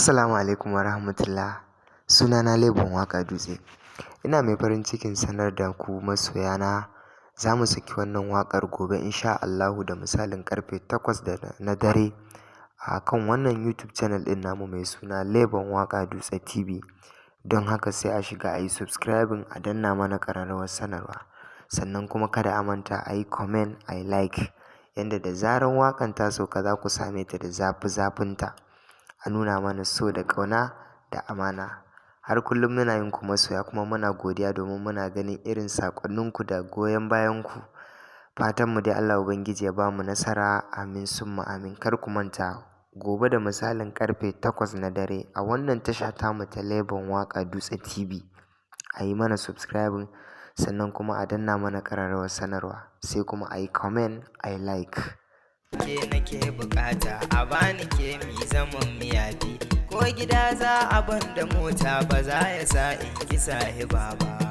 Assalamu alaikum wa rahmatullah. Sunana Lebon Waka Dutse. Ina mai farin cikin sanar da ku masoyana za mu saki wannan waƙar gobe insha Allahu da misalin karfe 8 na dare a kan wannan YouTube channel ɗin namu mai suna Lebon Waka Dutse TV. Don haka sai a shiga a yi subscribing, a danna mana ƙararrawar sanarwa. Sannan kuma kada a manta a yi comment, a yi like, yanda da zarar waƙan ta sauka za ku same ta da zafinta. A nuna mana so da ƙauna da amana. Har kullum muna yin ku masoya kuma muna godiya domin muna ganin irin saƙonninku da goyon bayanku. Fatanmu dai Allah Ubangiji ya ba mu nasara, amin summa amin. Kar ku manta gobe da misalin karfe 8 na dare a wannan tasha tamu ta Lebon Waka Dutse TV. A yi mana subscribing sannan kuma a danna mana ƙararrawar sanarwa, sai kuma a yi comment, a yi like. Ke nake bukata a bani ke mi zaman miyafi, ko gida za a ban da mota ba za ya sa in ki sahiba ba.